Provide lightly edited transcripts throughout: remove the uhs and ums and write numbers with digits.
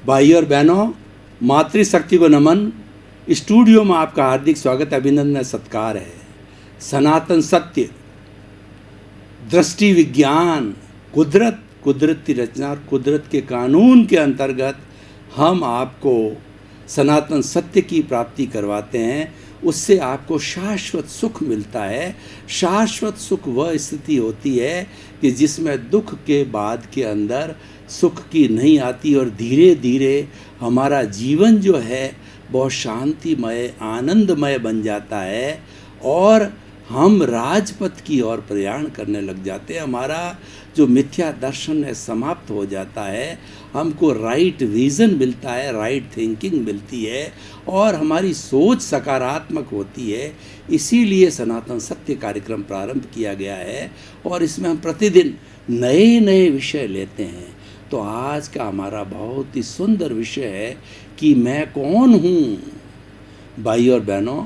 भाई और बहनों, मातृशक्ति को नमन। स्टूडियो में आपका हार्दिक स्वागत, अभिनंदन, सत्कार है। सनातन सत्य, दृष्टि विज्ञान, कुदरत, कुदरत की रचना और कुदरत के कानून के अंतर्गत हम आपको सनातन सत्य की प्राप्ति करवाते हैं। उससे आपको शाश्वत सुख मिलता है। शाश्वत सुख वह स्थिति होती है कि जिसमें दुख के बाद के अंदर सुख की नहीं आती और धीरे धीरे हमारा जीवन जो है बहुत शांतिमय, आनंदमय बन जाता है और हम राजपथ की ओर प्रयाण करने लग जाते हैं। हमारा जो मिथ्या दर्शन है समाप्त हो जाता है, हमको राइट विज़न मिलता है, राइट थिंकिंग मिलती है और हमारी सोच सकारात्मक होती है। इसीलिए सनातन सत्य कार्यक्रम प्रारंभ किया गया है और इसमें हम प्रतिदिन नए नए विषय लेते हैं। तो आज का हमारा बहुत ही सुंदर विषय है कि मैं कौन हूँ। भाई और बहनों,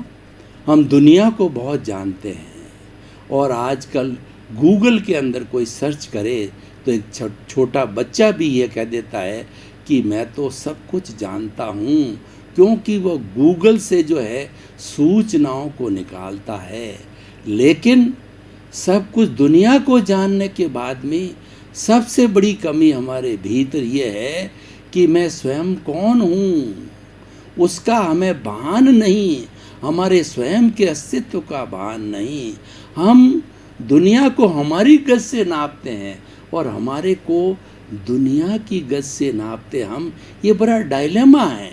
हम दुनिया को बहुत जानते हैं और आजकल गूगल के अंदर कोई सर्च करे तो एक छोटा बच्चा भी ये कह देता है कि मैं तो सब कुछ जानता हूँ, क्योंकि वो गूगल से जो है सूचनाओं को निकालता है। लेकिन सब कुछ दुनिया को जानने के बाद में सबसे बड़ी कमी हमारे भीतर ये है कि मैं स्वयं कौन हूँ, उसका हमें भान नहीं, हमारे स्वयं के अस्तित्व का भान नहीं। हम दुनिया को हमारी गज से नापते हैं और हमारे को दुनिया की गज से नापते हम। ये बड़ा डायलेमा है,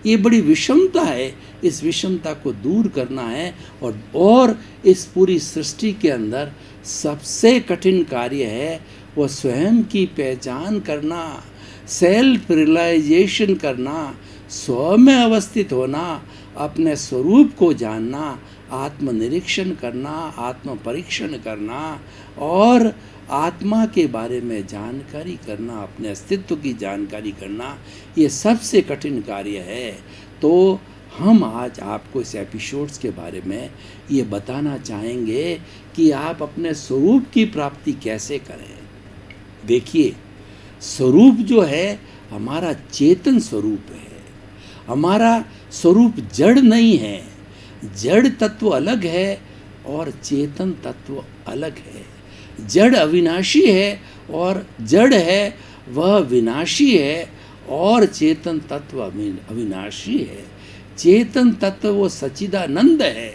ये बड़ी विषमता है। इस विषमता को दूर करना है और इस पूरी सृष्टि के अंदर सबसे कठिन कार्य है वो स्वयं की पहचान करना, सेल्फ रियलाइजेशन करना, स्व में अवस्थित होना, अपने स्वरूप को जानना, आत्मनिरीक्षण करना, आत्म परीक्षण करना और आत्मा के बारे में जानकारी करना, अपने अस्तित्व की जानकारी करना। ये सबसे कठिन कार्य है। तो हम आज आपको इस एपिसोड्स के बारे में ये बताना चाहेंगे कि आप अपने स्वरूप की प्राप्ति कैसे करें। देखिए, स्वरूप जो है हमारा चेतन स्वरूप है। हमारा स्वरूप जड़ नहीं है। जड़ तत्व अलग है और चेतन तत्व अलग है। जड़ अविनाशी है और जड़ है वह विनाशी है और चेतन तत्व अविनाशी है। चेतन तत्व वो सच्चिदानंद है।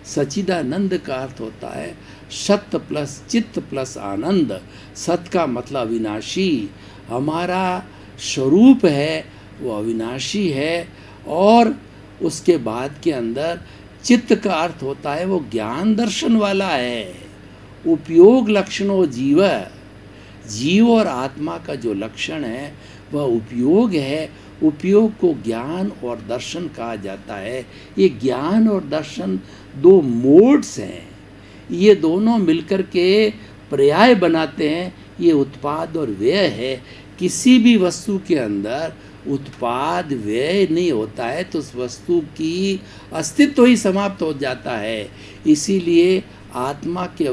सच्चिदानंद का अर्थ होता है सत्य प्लस चित्त प्लस आनंद। सत का मतलब अविनाशी। हमारा स्वरूप है वो अविनाशी है और उसके बाद के अंदर चित्त का अर्थ होता है वो ज्ञान दर्शन वाला है। उपयोग लक्षणों जीव, जीव और आत्मा का जो लक्षण है वह उपयोग है। उपयोग को ज्ञान और दर्शन कहा जाता है। ये ज्ञान और दर्शन दो मोड्स हैं, ये दोनों मिलकर के पर्याय बनाते हैं। ये उत्पाद और व्यय है। किसी भी वस्तु के अंदर उत्पाद व्यय नहीं होता है तो उस वस्तु की अस्तित्व ही समाप्त हो जाता है। इसीलिए आत्मा के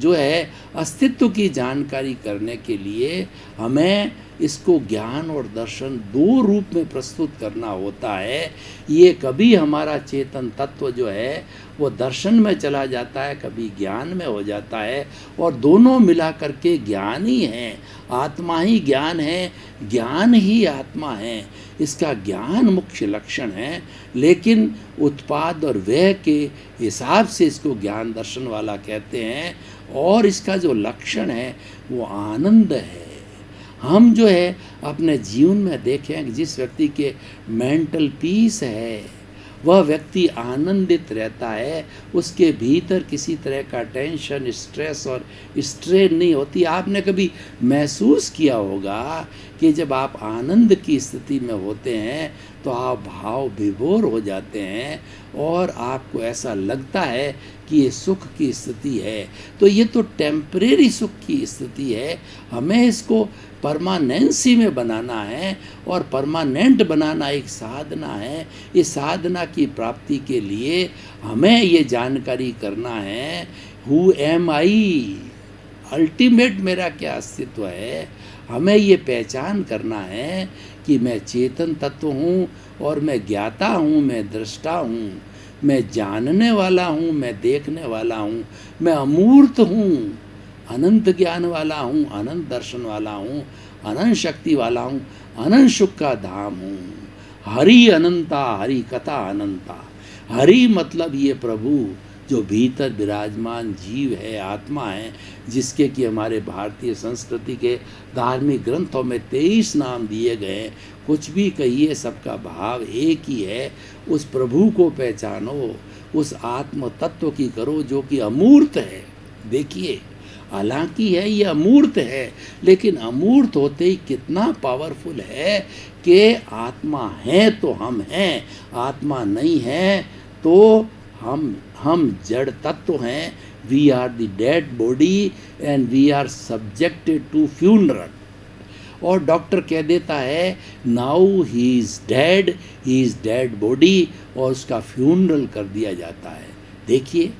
जो है अस्तित्व की जानकारी करने के लिए हमें इसको ज्ञान और दर्शन दो रूप में प्रस्तुत करना होता है। ये कभी हमारा चेतन तत्व जो है वो दर्शन में चला जाता है, कभी ज्ञान में हो जाता है और दोनों मिला करके ज्ञान ही है। आत्मा ही ज्ञान है, ज्ञान ही आत्मा है। इसका ज्ञान मुख्य लक्षण है, लेकिन उत्पाद और व्यय के हिसाब से इसको ज्ञान दर्शन वाला कहते हैं और इसका जो लक्षण है वो आनंद है। हम जो है अपने जीवन में देखें कि जिस व्यक्ति के मेंटल पीस है वह व्यक्ति आनंदित रहता है। उसके भीतर किसी तरह का टेंशन, स्ट्रेस और स्ट्रेन नहीं होती। आपने कभी महसूस किया होगा कि जब आप आनंद की स्थिति में होते हैं तो आप भाव विभोर हो जाते हैं और आपको ऐसा लगता है कि ये सुख की स्थिति है। तो ये तो टेम्परेरी सुख की स्थिति है। हमें इसको परमानेंसी में बनाना है और परमानेंट बनाना एक साधना है। ये साधना की प्राप्ति के लिए हमें ये जानकारी करना है, हु एम आई, अल्टीमेट मेरा क्या अस्तित्व है। हमें ये पहचान करना है कि मैं चेतन तत्व हूँ और मैं ज्ञाता हूँ, मैं दृष्टा हूँ, मैं जानने वाला हूँ, मैं देखने वाला हूँ, मैं अमूर्त हूँ, अनंत ज्ञान वाला हूँ, अनंत दर्शन वाला हूँ, अनंत शक्ति वाला हूँ, अनंत सुख का धाम हूँ। हरि अनंता, हरि कथा अनंता। हरि मतलब ये प्रभु जो भीतर विराजमान जीव है, आत्मा है, जिसके कि हमारे भारतीय संस्कृति के धार्मिक ग्रंथों में 23 नाम दिए गए। कुछ भी कहिए, सबका भाव एक ही है। उस प्रभु को पहचानो, उस आत्म तत्व की करो जो कि अमूर्त है। देखिए, हालांकि है ये अमूर्त है, लेकिन अमूर्त होते ही कितना पावरफुल है कि आत्मा है तो हम हैं, आत्मा नहीं है तो हम जड़ तत्व हैं। We are the dead body and we are subjected to funeral. और डॉक्टर कह देता है now he is dead body, और उसका फ्यूनरल कर दिया जाता है। देखिए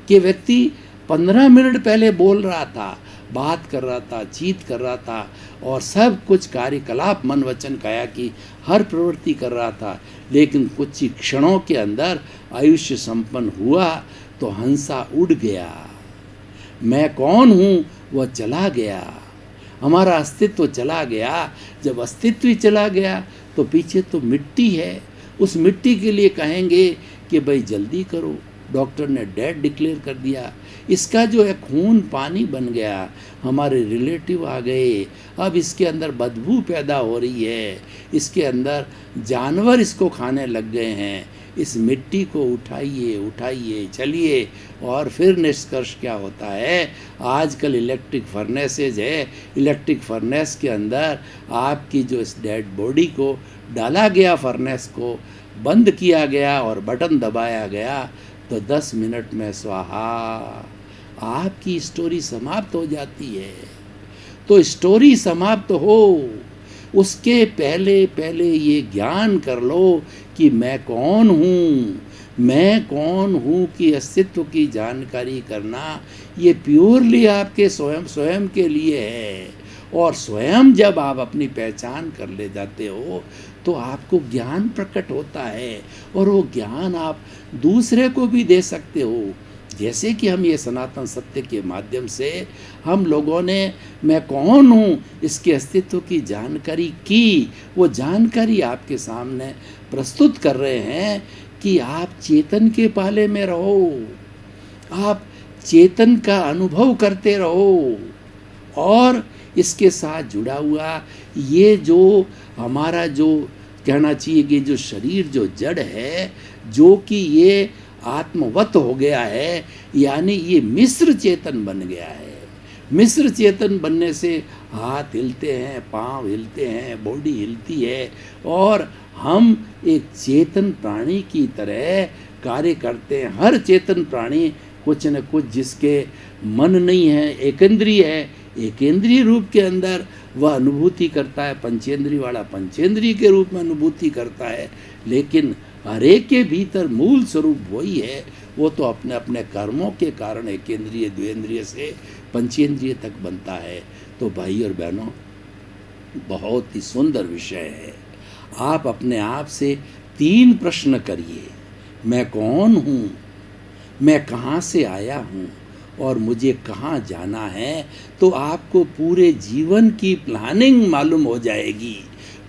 कि व्यक्ति 15 मिनट पहले बोल रहा था, बात कर रहा था, चीत कर रहा था, और सब कुछ कार्यकलाप मन वचन काया की हर प्रवृत्ति कर रहा था, लेकिन कुछ ही क्षणों के अंदर आयुष्य संपन्न हुआ तो हंसा उड़ गया। मैं कौन हूँ वह चला गया, हमारा अस्तित्व चला गया। जब अस्तित्व ही चला गया तो पीछे तो मिट्टी है। उस मिट्टी के लिए कहेंगे कि भाई जल्दी करो, डॉक्टर ने डेड डिक्लेयर कर दिया। इसका जो है खून पानी बन गया, हमारे रिलेटिव आ गए, अब इसके अंदर बदबू पैदा हो रही है, इसके अंदर जानवर इसको खाने लग गए हैं। इस मिट्टी को उठाइए चलिए। और फिर निष्कर्ष क्या होता है, आजकल इलेक्ट्रिक फर्नेसेज है, इलेक्ट्रिक फर्नेस के अंदर आपकी जो इस डेड बॉडी को डाला गया, फर्नेस को बंद किया गया और बटन दबाया गया तो 10 मिनट में स्वाहा, आपकी स्टोरी समाप्त हो जाती है। तो स्टोरी समाप्त हो उसके पहले पहले ये ज्ञान कर लो कि मैं कौन हूँ कि अस्तित्व की जानकारी करना ये प्योरली आपके स्वयं के लिए है। और स्वयं जब आप अपनी पहचान कर ले जाते हो तो आपको ज्ञान प्रकट होता है, और वो ज्ञान आप दूसरे को भी दे सकते हो। जैसे कि हम ये सनातन सत्य के माध्यम से हम लोगों ने मैं कौन हूँ इसके अस्तित्व की जानकारी की, वो जानकारी आपके सामने प्रस्तुत कर रहे हैं कि आप चेतन के पाले में रहो, आप चेतन का अनुभव करते रहो। और इसके साथ जुड़ा हुआ ये जो हमारा जो कहना चाहिए कि जो शरीर जो जड़ है, जो कि ये आत्मवत हो गया है, यानी ये मिश्र चेतन बन गया है। मिश्र चेतन बनने से हाथ हिलते हैं, पांव हिलते हैं, बॉडी हिलती है, और हम एक चेतन प्राणी की तरह कार्य करते हैं। हर चेतन प्राणी कुछ न कुछ, जिसके मन नहीं है, एकेंद्रीय है, एकेंद्रीय रूप के अंदर वह अनुभूति करता है, पंचेंद्रीय वाला पंचेंद्रीय के रूप में अनुभूति करता है। लेकिन हर एक के भीतर मूल स्वरूप वही है, वो तो अपने अपने कर्मों के कारण एकेंद्रीय द्विंद्रिय से पंचेंद्रिय तक बनता है। तो भाई और बहनों, बहुत ही सुंदर विषय है। आप अपने आप से 3 प्रश्न करिए, मैं कौन हूँ, मैं कहाँ से आया हूँ और मुझे कहाँ जाना है। तो आपको पूरे जीवन की प्लानिंग मालूम हो जाएगी,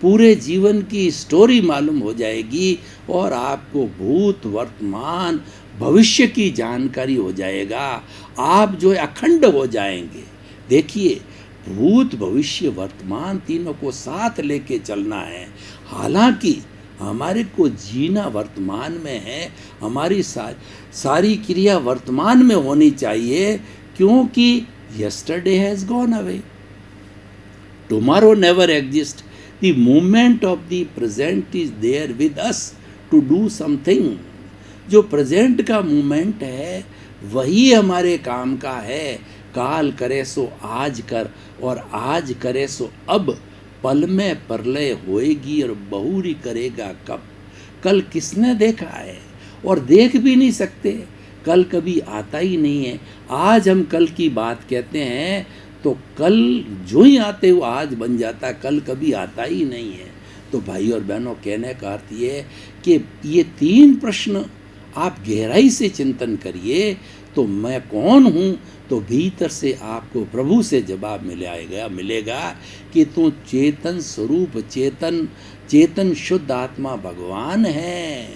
पूरे जीवन की स्टोरी मालूम हो जाएगी, और आपको भूत वर्तमान भविष्य की जानकारी हो जाएगा। आप जो है अखंड हो जाएंगे। देखिए, भूत भविष्य वर्तमान तीनों को साथ लेके चलना है। हालांकि हमारे को जीना वर्तमान में है, हमारी सारी क्रिया वर्तमान में होनी चाहिए, क्योंकि yesterday has gone away, tomorrow never exist, the moment of the present is there with us to do something. जो प्रेजेंट का मोमेंट है वही हमारे काम का है। काल करे सो आज कर, और आज करे सो अब, पल में प्रलय होएगी और बहुरी करेगा कब। कल किसने देखा है, और देख भी नहीं सकते। कल कभी आता ही नहीं है। आज हम कल की बात कहते हैं तो कल जो ही आते हुए आज बन जाता, कल कभी आता ही नहीं है। तो भाई और बहनों, कहने का अर्थ ये है कि ये 3 प्रश्न आप गहराई से चिंतन करिए तो मैं कौन हूँ, तो भीतर से आपको प्रभु से जवाब मिलेगा कि तू चेतन स्वरूप, चेतन शुद्ध आत्मा भगवान है।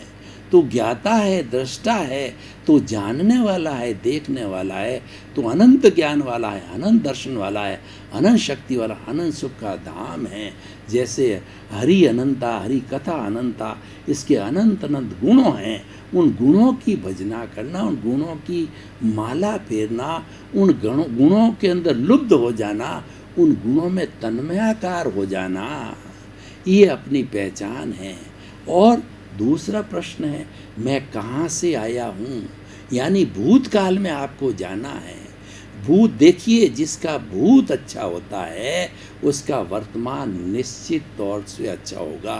तू ज्ञाता है, दृष्टा है, तू जानने वाला है, देखने वाला है, तू अनंत ज्ञान वाला है, अनंत दर्शन वाला है, अनंत शक्ति वाला, अनंत सुख का धाम है। जैसे हरि अनंता, हरि कथा अनंता, इसके अनंत अनंत गुणों हैं। उन गुणों की भजना करना, उन गुणों की माला फेरना, उन गुणों के अंदर लुब्ध हो जाना, उन गुणों में तन्मयाकार हो जाना, ये अपनी पहचान है। और दूसरा प्रश्न है, मैं कहाँ से आया हूँ, यानी भूतकाल में आपको जाना है। भूत देखिए, जिसका भूत अच्छा होता है उसका वर्तमान निश्चित तौर से अच्छा होगा,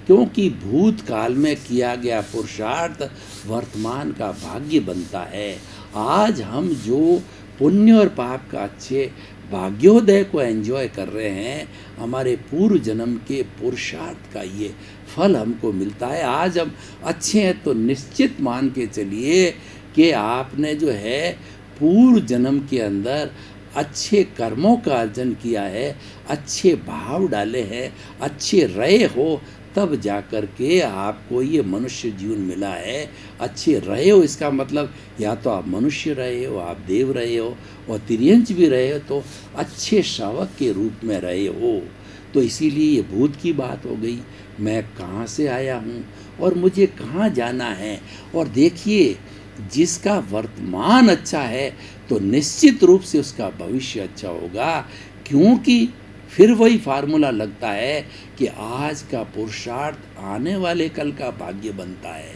क्योंकि भूतकाल में किया गया पुरुषार्थ वर्तमान का भाग्य बनता है। आज हम जो पुण्य और पाप का अच्छे भाग्योदय को एंजॉय कर रहे हैं, हमारे पूर्व जन्म के पुरुषार्थ का ये फल हमको मिलता है। आज हम अच्छे हैं तो निश्चित मान के चलिए कि आपने जो है पूर्व जन्म के अंदर अच्छे कर्मों का अर्जन किया है, अच्छे भाव डाले हैं, अच्छे रहे हो, तब जाकर के आपको ये मनुष्य जीवन मिला है। अच्छे रहे हो इसका मतलब या तो आप मनुष्य रहे हो, आप देव रहे हो, और तिर्यंच भी रहे हो तो अच्छे श्रावक के रूप में रहे हो। तो इसीलिए ये भूत की बात हो गई, मैं कहाँ से आया हूँ और मुझे कहाँ जाना है। और देखिए, जिसका वर्तमान अच्छा है तो निश्चित रूप से उसका भविष्य अच्छा होगा, क्योंकि फिर वही फार्मूला लगता है कि आज का पुरुषार्थ आने वाले कल का भाग्य बनता है।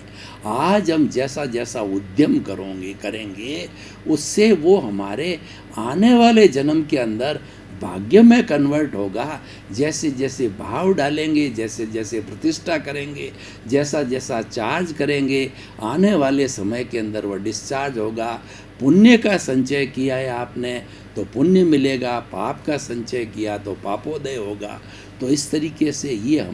आज हम जैसा जैसा उद्यम करेंगे उससे वो हमारे आने वाले जन्म के अंदर भाग्य में कन्वर्ट होगा। जैसे जैसे भाव डालेंगे, जैसे जैसे प्रतिष्ठा करेंगे, जैसा जैसा चार्ज करेंगे, आने वाले समय के अंदर वह डिस्चार्ज होगा। पुण्य का संचय किया है आपने तो पुण्य मिलेगा, पाप का संचय किया तो पापोदय होगा। तो इस तरीके से ये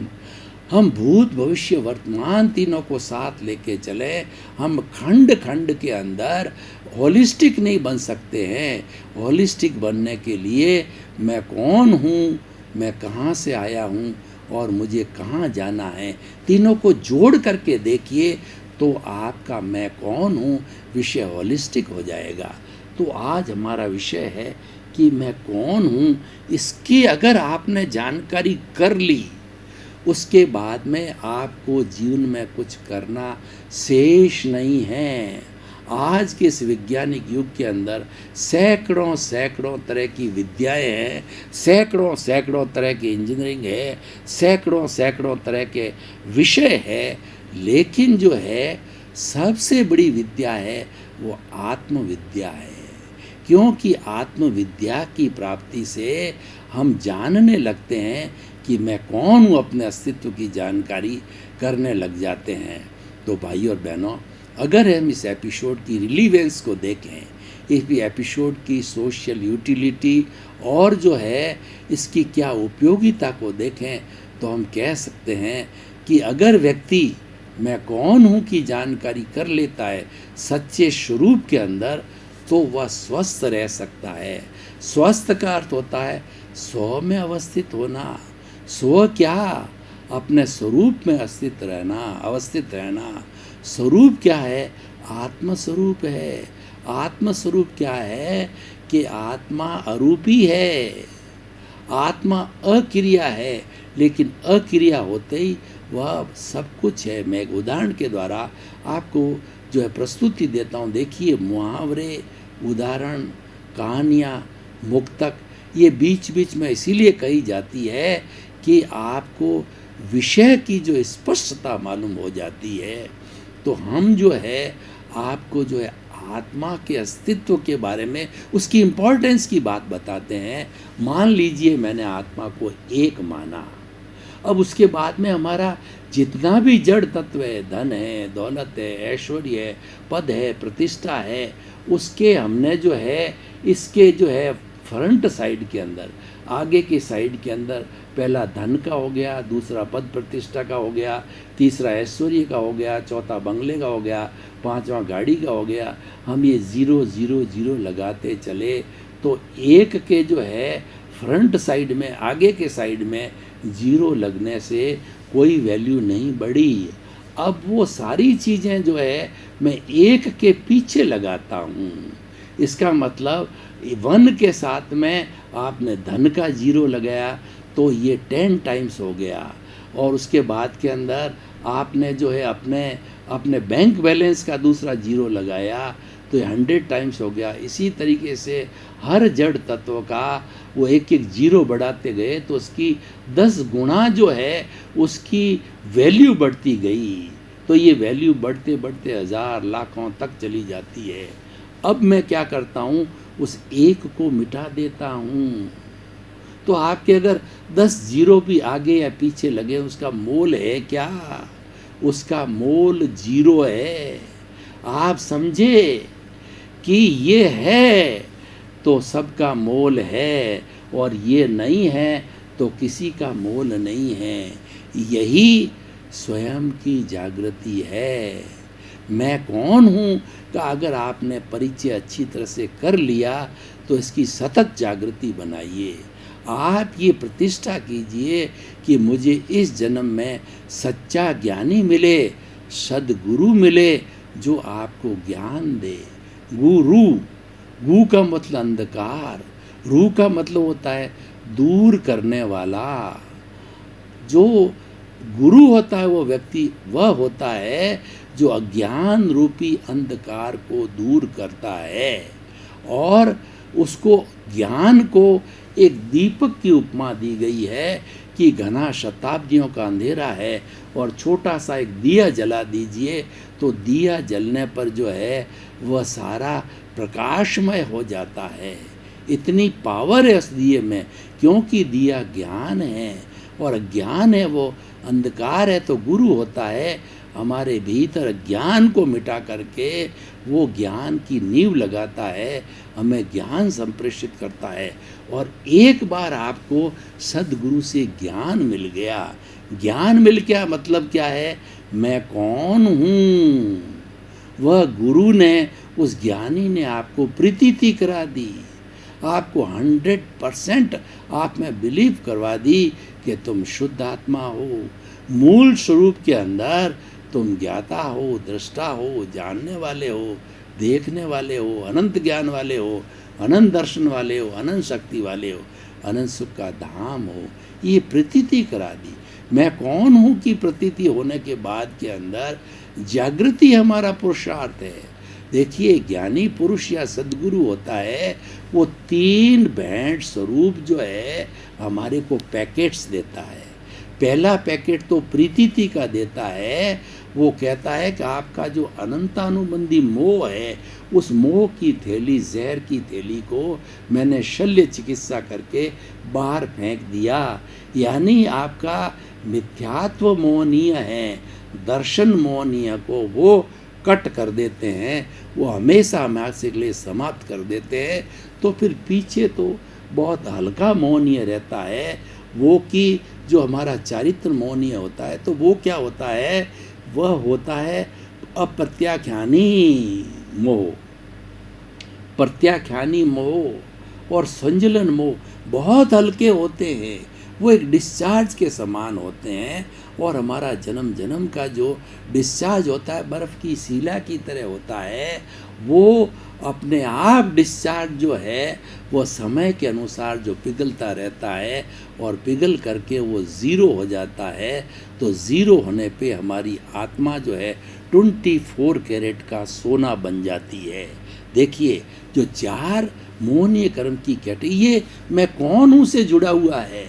हम भूत भविष्य वर्तमान तीनों को साथ लेके चले। हम खंड खंड के अंदर होलिस्टिक नहीं बन सकते हैं। होलिस्टिक बनने के लिए मैं कौन हूँ, मैं कहाँ से आया हूँ और मुझे कहाँ जाना है, तीनों को जोड़ करके देखिए तो आपका मैं कौन हूँ विषय होलिस्टिक हो जाएगा। तो आज हमारा विषय है कि मैं कौन हूँ, इसकी अगर आपने जानकारी कर ली, उसके बाद में आपको जीवन में कुछ करना शेष नहीं है। आज के इस वैज्ञानिक युग के अंदर सैकड़ों सैकड़ों तरह की विद्याएं हैं, सैकड़ों सैकड़ों तरह की इंजीनियरिंग है, सैकड़ों सैकड़ों तरह के विषय है, लेकिन जो है सबसे बड़ी विद्या है वो आत्मविद्या है। क्योंकि आत्मविद्या की प्राप्ति से हम जानने लगते हैं कि मैं कौन हूँ, अपने अस्तित्व की जानकारी करने लग जाते हैं। तो भाई और बहनों, अगर हम इस एपिसोड की रिलीवेंस को देखें, इस एपिसोड की सोशल यूटिलिटी और जो है इसकी क्या उपयोगिता को देखें, तो हम कह सकते हैं कि अगर व्यक्ति मैं कौन हूँ की जानकारी कर लेता है सच्चे स्वरूप के अंदर, तो वह स्वस्थ रह सकता है। स्वस्थ का अर्थ होता है स्व में अवस्थित होना। स्व क्या? अपने स्वरूप में अवस्थित रहना। स्वरूप क्या है? आत्मस्वरूप है। आत्मस्वरूप क्या है कि आत्मा अरूपी है, आत्मा अक्रिया है, लेकिन अक्रिया होते ही वह सब कुछ है। मैं एक उदाहरण के द्वारा आपको जो है प्रस्तुति देता हूँ। देखिए, मुहावरे, उदाहरण, कहानियाँ, मुक्तक, ये बीच बीच में इसीलिए कही जाती है कि आपको विषय की जो स्पष्टता मालूम हो जाती है। तो हम जो है आपको जो है आत्मा के अस्तित्व के बारे में, उसकी इम्पोर्टेंस की बात बताते हैं। मान लीजिए मैंने आत्मा को एक माना, अब उसके बाद में हमारा जितना भी जड़ तत्व है, धन है, दौलत है, ऐश्वर्य है, पद है, प्रतिष्ठा है, उसके हमने जो है इसके जो है फ्रंट साइड के अंदर, आगे के साइड के अंदर, पहला धन का हो गया, दूसरा पद प्रतिष्ठा का हो गया, तीसरा ऐश्वर्य का हो गया, चौथा बंगले का हो गया, पांचवा गाड़ी का हो गया। हम ये 0 0 0 लगाते चले तो एक के जो है फ्रंट साइड में, आगे के साइड में 0 लगने से कोई वैल्यू नहीं बढ़ी। अब वो सारी चीज़ें जो है मैं एक के पीछे लगाता हूँ। इसका मतलब 1 के साथ में आपने धन का 0 लगाया तो ये 10 टाइम्स हो गया, और उसके बाद के अंदर आपने जो है अपने बैंक बैलेंस का दूसरा 0 लगाया तो ये 100 टाइम्स हो गया। इसी तरीके से हर जड़ तत्व का वो एक एक 0 बढ़ाते गए तो उसकी 10 गुना जो है उसकी वैल्यू बढ़ती गई। तो ये वैल्यू बढ़ते बढ़ते हज़ार लाखों तक चली जाती है। अब मैं क्या करता हूँ, उस एक को मिटा देता हूँ। तो आपके अगर 10 0 भी आगे या पीछे लगे, उसका मोल है क्या? उसका मोल 0 है। आप समझे कि ये है तो सबका मोल है, और ये नहीं है तो किसी का मोल नहीं है। यही स्वयं की जागृति है। मैं कौन हूँ का अगर आपने परिचय अच्छी तरह से कर लिया तो इसकी सतत जागृति बनाइए। आप ये प्रतिष्ठा कीजिए कि मुझे इस जन्म में सच्चा ज्ञानी मिले, सद्गुरु मिले जो आपको ज्ञान दे। गुरु, गु का मतलब अंधकार, रू का मतलब होता है दूर करने वाला। जो गुरु होता है वो व्यक्ति वह होता है जो अज्ञान रूपी अंधकार को दूर करता है, और उसको ज्ञान को एक दीपक की उपमा दी गई है कि घना शताब्दियों का अंधेरा है और छोटा सा एक दिया जला दीजिए तो दिया जलने पर जो है वह सारा प्रकाशमय हो जाता है। इतनी पावर है उस दिए में, क्योंकि दिया ज्ञान है और ज्ञान है वो अंधकार है। तो गुरु होता है हमारे भीतर ज्ञान को मिटा करके वो ज्ञान की नींव लगाता है, हमें ज्ञान संप्रेषित करता है। और एक बार आपको सद्गुरु से ज्ञान मिल गया, ज्ञान मिल गया मतलब क्या है, मैं कौन हूँ, वह गुरु ने, उस ज्ञानी ने आपको प्रतीति करा दी, आपको 100% आप में बिलीव करवा दी कि तुम शुद्ध आत्मा हो, मूल स्वरूप के अंदर तुम ज्ञाता हो, दृष्टा हो, जानने वाले हो, देखने वाले हो, अनंत ज्ञान वाले हो, अनंत दर्शन वाले हो, अनंत शक्ति वाले हो, अनंत सुख का धाम हो। ये प्रतीति करा दी। मैं कौन हूँ की प्रतीति होने के बाद के अंदर जागृति हमारा पुरुषार्थ है। देखिए ज्ञानी पुरुष या सद्गुरु होता है वो 3 भेंट स्वरूप जो है हमारे को पैकेट्स देता है। पहला पैकेट तो प्रीतिथि का देता है, वो कहता है कि आपका जो अनंतानुबंधी मोह है उस मोह की थैली, जहर की थैली को मैंने शल्य चिकित्सा करके बाहर फेंक दिया। यानी आपका मिथ्यात्व मोहनीय है, दर्शन मोहनीय को वो कट कर देते हैं, वो हमेशा हमारे के लिए समाप्त कर देते हैं। तो फिर पीछे तो बहुत हल्का मोहनीय रहता है, वो कि जो हमारा चारित्र मोहनीय होता है। तो वो क्या होता है, वह होता है अप्रत्याख्यानी मोह, प्रत्याख्यानी मोह और संजलन मोह बहुत हल्के होते हैं, वो एक डिस्चार्ज के समान होते हैं। और हमारा जन्म जन्म का जो डिस्चार्ज होता है बर्फ़ की सीला की तरह होता है, वो अपने आप डिस्चार्ज जो है वो समय के अनुसार जो पिघलता रहता है और पिघल करके वो 0 हो जाता है। तो 0 होने पे हमारी आत्मा जो है 24 कैरेट का सोना बन जाती है। देखिए जो 4 मोहनीय कर्म की कैटेगरी, ये मैं कौन हूँ से जुड़ा हुआ है।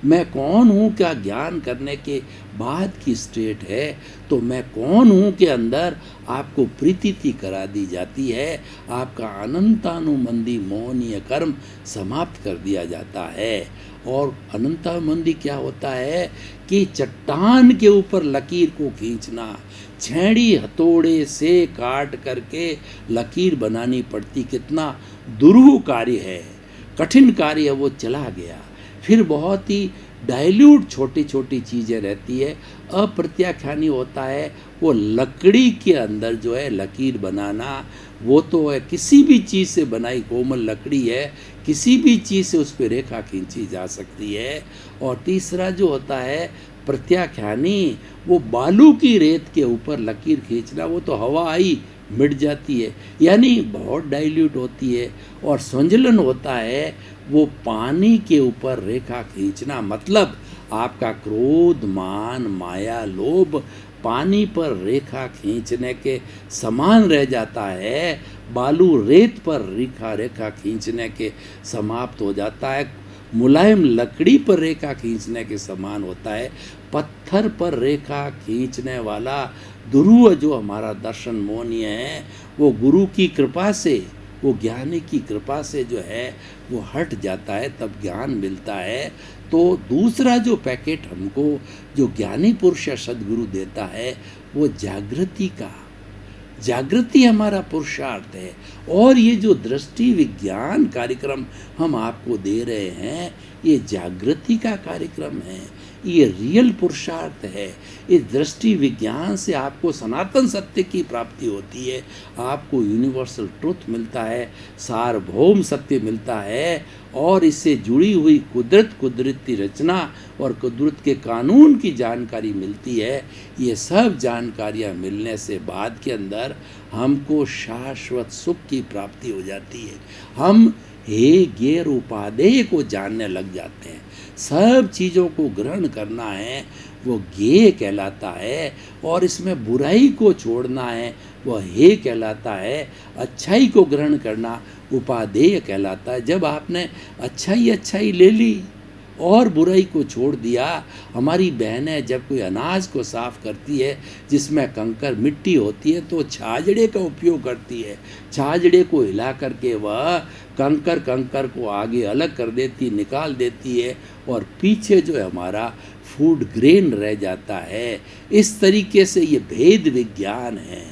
मैं कौन हूँ क्या ज्ञान करने के बाद की स्टेट है। तो मैं कौन हूँ के अंदर आपको प्रीतिथि करा दी जाती है, आपका अनंतानुबंधी मोहनीय कर्म समाप्त कर दिया जाता है। और अनंतामंदी क्या होता है कि चट्टान के ऊपर लकीर को खींचना, छेड़ी हथौड़े से काट करके लकीर बनानी पड़ती, कितना दुरूह कार्य है, कठिन कार्य है, वो चला गया। फिर बहुत ही डाइल्यूट छोटी छोटी चीज़ें रहती है। अप्रत्याख्यानी होता है वो लकड़ी के अंदर जो है लकीर बनाना, वो तो है किसी भी चीज़ से बनाई कोमल लकड़ी है, किसी भी चीज़ से उस पर रेखा खींची जा सकती है। और तीसरा जो होता है प्रत्याख्यानी, वो बालू की रेत के ऊपर लकीर खींचना, वो तो हवा आई मिट जाती है, यानी बहुत डाइल्यूट होती है। और संजलन होता है वो पानी के ऊपर रेखा खींचना, मतलब आपका क्रोध, मान, माया, लोभ पानी पर रेखा खींचने के समान रह जाता है, बालू रेत पर रेखा खींचने के समाप्त हो जाता है, मुलायम लकड़ी पर रेखा खींचने के समान होता है। पत्थर पर रेखा खींचने वाला ध्रुव जो हमारा दर्शन मोहनीय है, वो गुरु की कृपा से, वो ज्ञानी की कृपा से जो है वो हट जाता है, तब ज्ञान मिलता है। तो दूसरा जो पैकेट हमको जो ज्ञानी पुरुष या सदगुरु देता है, वो जागृति का, जागृति हमारा पुरुषार्थ है। और ये जो दृष्टि विज्ञान कार्यक्रम हम आपको दे रहे हैं, ये जागृति का कार्यक्रम है, ये रियल पुरुषार्थ है। इस दृष्टि विज्ञान से आपको सनातन सत्य की प्राप्ति होती है, आपको यूनिवर्सल ट्रुथ मिलता है, सार्वभौम सत्य मिलता है, और इससे जुड़ी हुई कुदरती रचना और कुदरत के कानून की जानकारी मिलती है। ये सब जानकारियाँ मिलने से बाद के अंदर हमको शाश्वत सुख की प्राप्ति हो जाती है। हम हे गैर उपादेय को जानने लग जाते हैं। सब चीज़ों को ग्रहण करना है वो ज्ञेय कहलाता है, और इसमें बुराई को छोड़ना है वह हे कहलाता है। अच्छाई को ग्रहण करना उपादेय कहलाता है। जब आपने अच्छाई ले ली और बुराई को छोड़ दिया, हमारी बहनें जब कोई अनाज को साफ करती है जिसमें कंकर मिट्टी होती है, तो छाजड़े का उपयोग करती है। छाजड़े को हिला करके वह कंकर को आगे अलग कर देती, निकाल देती है, और पीछे जो है हमारा फूड ग्रेन रह जाता है। इस तरीके से ये भेद विज्ञान है,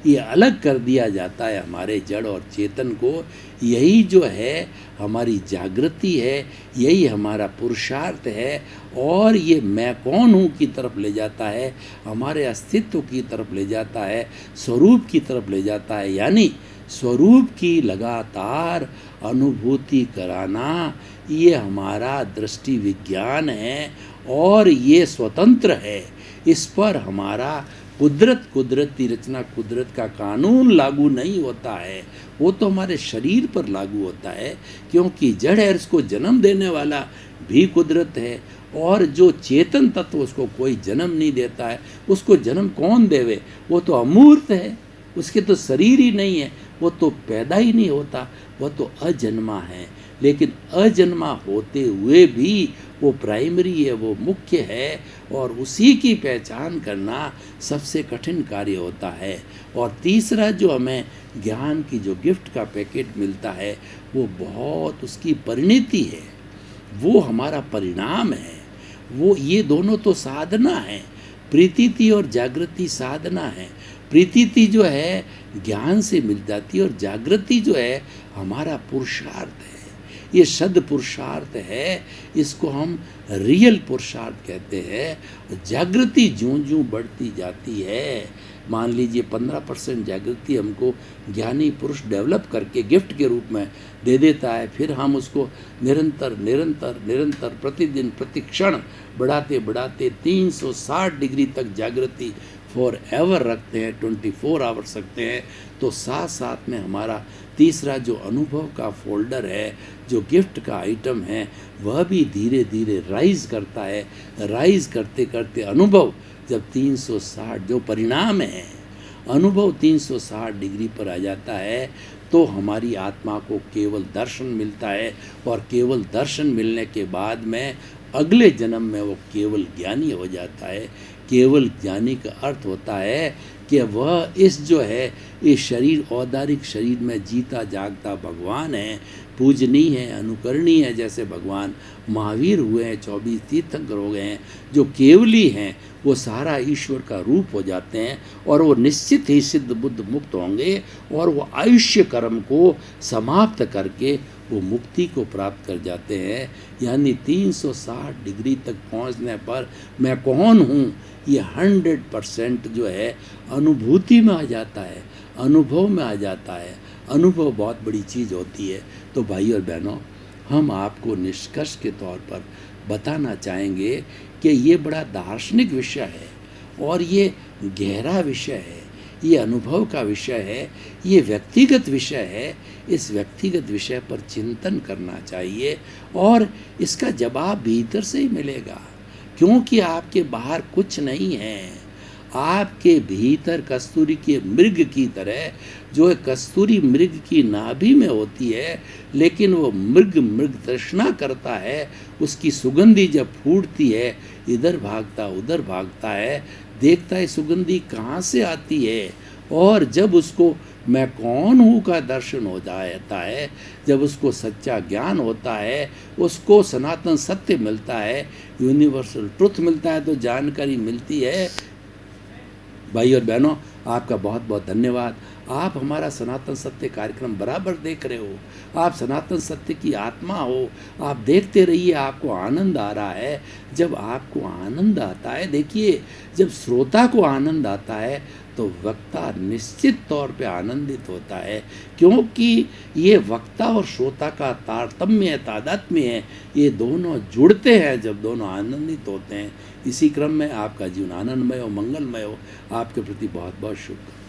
ये अलग कर दिया जाता है हमारे जड़ और चेतन को। यही जो है हमारी जागृति है, यही हमारा पुरुषार्थ है, और ये मैं कौन हूँ की तरफ ले जाता है, हमारे अस्तित्व की तरफ ले जाता है, स्वरूप की तरफ ले जाता है। यानी स्वरूप की लगातार अनुभूति कराना, ये हमारा दृष्टि विज्ञान है, और ये स्वतंत्र है। इस पर हमारा कुदरती रचना, कुदरत का कानून लागू नहीं होता है, वो तो हमारे शरीर पर लागू होता है, क्योंकि जड़ है, उसको जन्म देने वाला भी कुदरत है, और जो चेतन तत्व उसको कोई जन्म नहीं देता है, उसको जन्म कौन देवे? वो तो अमूर्त है, उसके तो शरीर ही नहीं है, वो तो पैदा ही नहीं होता, वह तो अजन्मा है। लेकिन अजन्मा होते हुए भी वो प्राइमरी है, वो मुख्य है, और उसी की पहचान करना सबसे कठिन कार्य होता है। और तीसरा जो हमें ज्ञान की जो गिफ्ट का पैकेट मिलता है, वो बहुत उसकी परिणति है, वो हमारा परिणाम है। वो ये दोनों तो साधना है, प्रीतिथि और जागृति साधना है। प्रीतिथि जो है ज्ञान से मिल जाती है, और जागृति जो है हमारा पुरुषार्थ है, ये शब्द पुरुषार्थ है, इसको हम रियल पुरुषार्थ कहते हैं। जागृति ज्यों ज्यों बढ़ती जाती है, मान लीजिए 15% जागृति हमको ज्ञानी पुरुष डेवलप करके गिफ्ट के रूप में दे देता है, फिर हम उसको निरंतर प्रतिदिन प्रतिक्षण बढ़ाते 360 डिग्री तक जागृति फॉर एवर रखते हैं, 24 आवर्स रखते हैं। तो साथ साथ में हमारा तीसरा जो अनुभव का फोल्डर है, जो गिफ्ट का आइटम है, वह भी धीरे धीरे राइज करता है। राइज करते करते अनुभव जब 360 जो परिणाम है, अनुभव 360 डिग्री पर आ जाता है, तो हमारी आत्मा को केवल दर्शन मिलता है, और केवल दर्शन मिलने के बाद में अगले जन्म में वो केवल ज्ञानी हो जाता है। केवल ज्ञानी का अर्थ होता है कि वह इस जो है इस शरीर औदारिक शरीर में जीता जागता भगवान है, पूजनीय है, अनुकरणीय है। जैसे भगवान महावीर हुए हैं, 24 तीर्थंकर हो गए हैं, जो केवली हैं, वो सारा ईश्वर का रूप हो जाते हैं और वो निश्चित ही सिद्ध बुद्ध मुक्त होंगे और वो आयुष्य कर्म को समाप्त करके वो मुक्ति को प्राप्त कर जाते हैं। यानी 360 डिग्री तक पहुंचने पर मैं कौन हूँ ये 100% जो है अनुभूति में आ जाता है, अनुभव में आ जाता है। अनुभव बहुत बड़ी चीज़ होती है। तो भाई और बहनों, हम आपको निष्कर्ष के तौर पर बताना चाहेंगे कि ये बड़ा दार्शनिक विषय है और ये गहरा विषय है, ये अनुभव का विषय है, ये व्यक्तिगत विषय है। इस व्यक्तिगत विषय पर चिंतन करना चाहिए और इसका जवाब भीतर से ही मिलेगा, क्योंकि आपके बाहर कुछ नहीं है। आपके भीतर कस्तूरी के मृग की तरह, जो है कस्तूरी मृग की नाभि में होती है, लेकिन वो मृग तृष्णा करता है। उसकी सुगंधी जब फूटती है, इधर भागता उधर भागता है, देखता है सुगंधी कहाँ से आती है। और जब उसको मैं कौन हूँ का दर्शन हो जाता है, जब उसको सच्चा ज्ञान होता है, उसको सनातन सत्य मिलता है, यूनिवर्सल ट्रुथ मिलता है, तो जानकारी मिलती है। भाई और बहनों, आपका बहुत बहुत धन्यवाद। आप हमारा सनातन सत्य कार्यक्रम बराबर देख रहे हो। आप सनातन सत्य की आत्मा हो, आप देखते रहिए, आपको आनंद आ रहा है। जब आपको आनंद आता है, देखिए, जब श्रोता को आनंद आता है तो वक्ता निश्चित तौर पे आनंदित होता है, क्योंकि ये वक्ता और श्रोता का तारतम्य है, तादात्म्य है। ये दोनों जुड़ते हैं जब दोनों आनंदित होते हैं। इसी क्रम में आपका जीवन आनंदमय हो, मंगलमय हो। आपके प्रति बहुत बहुत शुभकामनाएं।